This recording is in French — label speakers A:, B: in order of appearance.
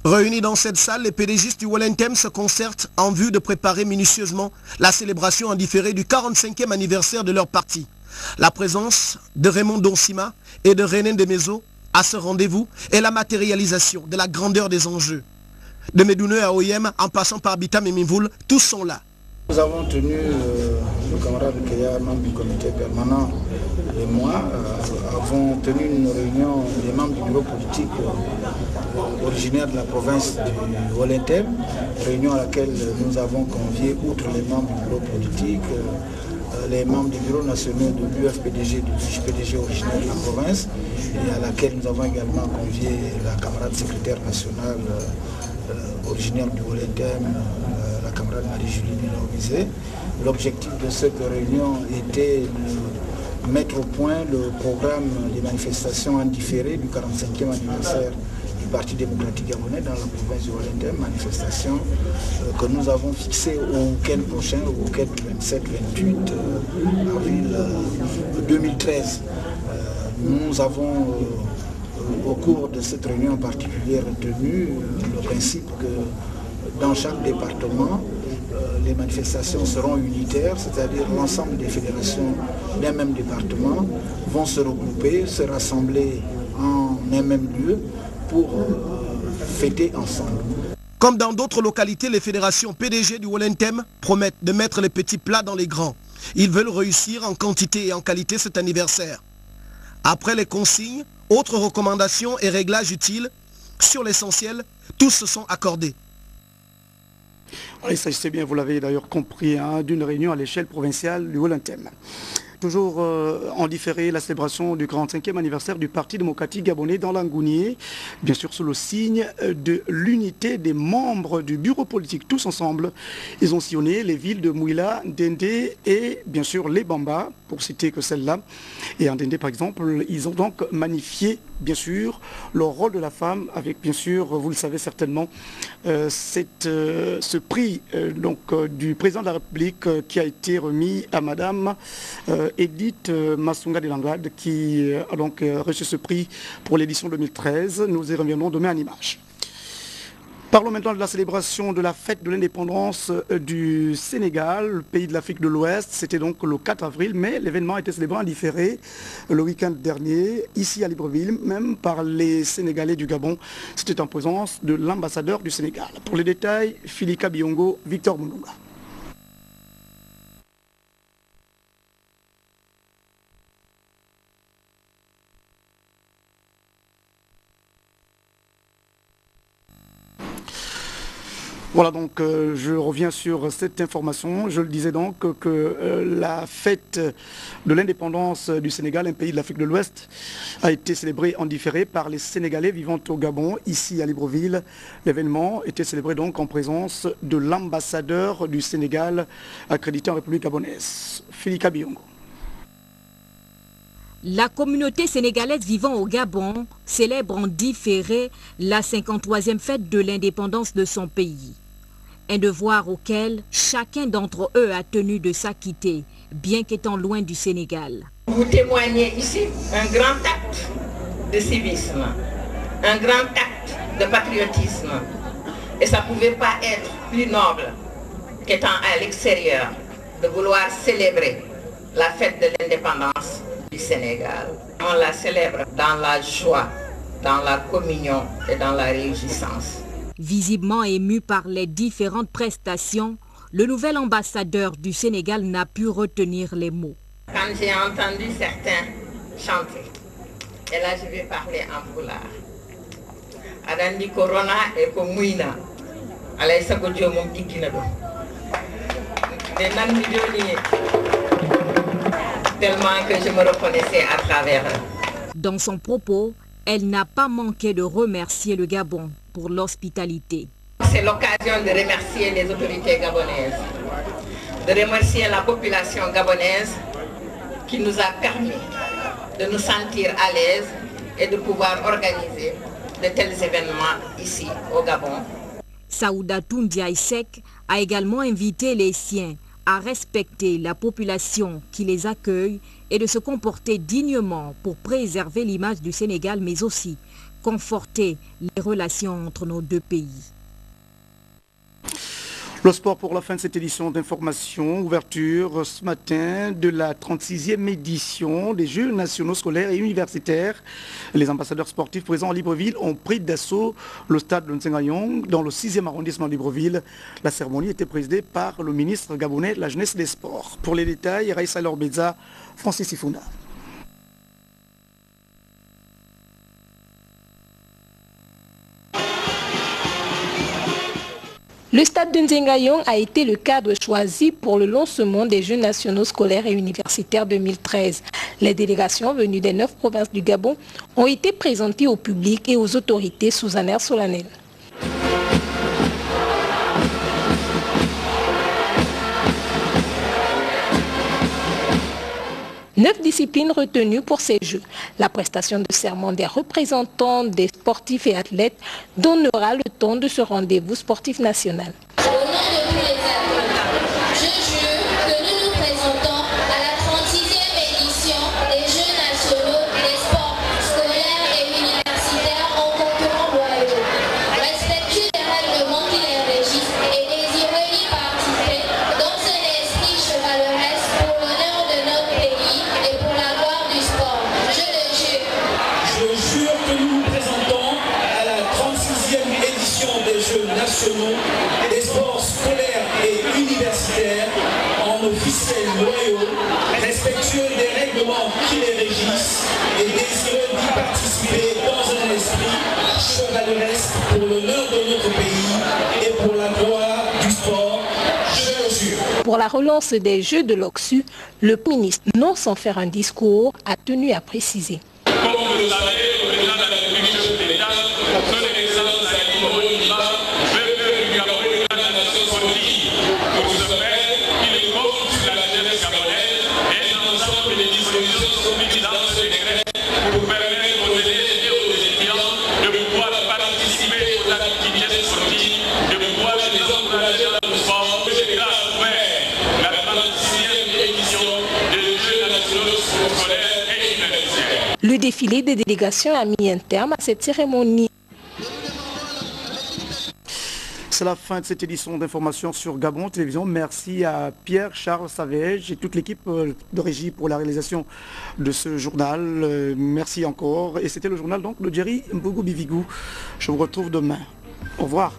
A: Réunis dans cette salle, les pédégistes du Wolentem se concertent en vue de préparer minutieusement la célébration en différé du 45e anniversaire de leur parti. La présence de Raymond Donsima et de René Demezo à ce rendez-vous est la matérialisation de la grandeur des enjeux. De Medoune à Oyem, en passant par Bitam et Mimvoul, tous sont là.
B: Nous avons tenu, le camarade Keya, membre du comité permanent, et moi, avons tenu une réunion des membres du bureau politique originaire de la province du Wolentem, réunion à laquelle nous avons convié, outre les membres du bureau politique, les membres du bureau national de l'UFPDG, du PDG originaire de la province, et à laquelle nous avons également convié la camarade secrétaire nationale originaire du Wolentem, la camarade Marie-Julie Bilorvizé. L'objectif de cette réunion était de mettre au point le programme des manifestations en différé du 45e anniversaire du Parti démocratique gabonais dans la province du Wolentem, manifestation que nous avons fixée au week-end prochain, au week-end du 27-28 avril 2013. Nous avons au cours de cette réunion en particulier retenu le principe que dans chaque département, les manifestations seront unitaires, c'est-à-dire l'ensemble des fédérations d'un même département vont se regrouper, se rassembler en un même lieu pour fêter ensemble.
A: Comme dans d'autres localités, les fédérations PDG du Wolentem promettent de mettre les petits plats dans les grands. Ils veulent réussir en quantité et en qualité cet anniversaire. Après les consignes, autres recommandations et réglages utiles, sur l'essentiel, tous se sont accordés.
C: Il s'agissait bien, vous l'avez d'ailleurs compris, d'une réunion à l'échelle provinciale du Wolentem. Toujours en différé la célébration du 45e anniversaire du Parti démocratique gabonais dans l'Angounié, bien sûr sous le signe de l'unité des membres du bureau politique. Tous ensemble, ils ont sillonné les villes de Mouila, Ndende et bien sûr les Bamba, pour citer que celle-là. Et en Ndende par exemple, ils ont donc magnifié bien sûr le rôle de la femme avec bien sûr, vous le savez certainement, ce prix du président de la République qui a été remis à Madame Edith Massunga de Langlade qui a donc reçu ce prix pour l'édition 2013. Nous y reviendrons demain en image. Parlons maintenant de la célébration de la fête de l'indépendance du Sénégal, le pays de l'Afrique de l'Ouest. C'était donc le 4 avril, mais l'événement a été célébré en différé le week-end dernier, ici à Libreville, même par les Sénégalais du Gabon. C'était en présence de l'ambassadeur du Sénégal. Pour les détails, Philika Biongo, Victor Moununga. Voilà donc, je reviens sur cette information. Je le disais donc que la fête de l'indépendance du Sénégal, un pays de l'Afrique de l'Ouest, a été célébrée en différé par les Sénégalais vivant au Gabon, ici à Libreville. L'événement était célébré donc en présence de l'ambassadeur du Sénégal accrédité en République gabonaise, Philika Biongo.
D: La communauté sénégalaise vivant au Gabon célèbre en différé la 53e fête de l'indépendance de son pays. Un devoir auquel chacun d'entre eux a tenu de s'acquitter, bien qu'étant loin du Sénégal.
E: Vous témoignez ici un grand acte de civisme, un grand acte de patriotisme. Et ça ne pouvait pas être plus noble qu'étant à l'extérieur de vouloir célébrer la fête de l'indépendance du Sénégal. On la célèbre dans la joie, dans la communion et dans la réjouissance.
D: Visiblement ému par les différentes prestations, le nouvel ambassadeur du Sénégal n'a pu retenir les mots.
E: Quand j'ai entendu certains chanter, et là je vais parler en pulaar, Adandi Corona et Komouina, Alay Sagodio Mom Ikinado. Tellement que je me reconnaissais à travers eux.
D: Dans son propos, elle n'a pas manqué de remercier le Gabon pour l'hospitalité.
E: C'est l'occasion de remercier les autorités gabonaises, de remercier la population gabonaise qui nous a permis de nous sentir à l'aise et de pouvoir organiser de tels événements ici au Gabon.
D: Saoudatou Ndiaye-Sek a également invité les siens à respecter la population qui les accueille et de se comporter dignement pour préserver l'image du Sénégal, mais aussi conforter les relations entre nos deux pays.
C: Le sport pour la fin de cette édition d'information, ouverture ce matin de la 36e édition des Jeux nationaux scolaires et universitaires. Les ambassadeurs sportifs présents à Libreville ont pris d'assaut le stade de Nsengayong dans le 6e arrondissement de Libreville. La cérémonie était présidée par le ministre gabonais de la Jeunesse et des Sports. Pour les détails, Raïssa Lorbeza, Francis Ifuna.
F: Le stade de Nsengayong a été le cadre choisi pour le lancement des Jeux nationaux scolaires et universitaires 2013. Les délégations venues des 9 provinces du Gabon ont été présentées au public et aux autorités sous un air solennel. Neuf disciplines retenues pour ces Jeux. La prestation de serment des représentants des sportifs et athlètes donnera le ton de ce rendez-vous sportif national.
G: Au nom de tous les athlètes, je jure que nous nous présentons à la 36e édition des Jeux nationaux des sports scolaires et universitaires en concurrents loyaux, respectueux des règlements qui les régissent et désireux d'y participer dans un esprit chevaleresque pour l'honneur de notre pays et pour la gloire du sport. Je le jure.
H: Je jure que nous nous présentons à la 36e édition des Jeux nationaux des sports scolaires et universitaires en officiels loyaux, respectueux des règlements qui les régissent et désireux d'y participer dans un esprit chevaleresque pour l'honneur de notre pays et pour la gloire du sport. Je le jure.
F: Pour la relance des Jeux de l'Oxu, le ministre, non sans faire un discours, a tenu à préciser.
I: Comme vous le savez, le président de la République de l'État, son excellence Ali Bongo Ondimba, veut que du Gabon et de la nation soit dit. Pour ce faire, il compte sur la jeunesse gabonaise et l'ensemble des dispositions soumises dans ce décret pour permettre aux élèves et aux étudiants de pouvoir participer aux activités sportives, de pouvoir les encourager dans le sport. J'ai ouvert la 36e édition des Jeux nationaux scolaires et universitaires.
F: Le défilé des délégations a mis un terme à cette cérémonie.
C: C'est la fin de cette édition d'information sur Gabon Télévision. Merci à Pierre-Charles Savège et toute l'équipe de régie pour la réalisation de ce journal. Merci encore. Et c'était le journal donc de Jerry Mbougou Bivigou. Je vous retrouve demain. Au revoir.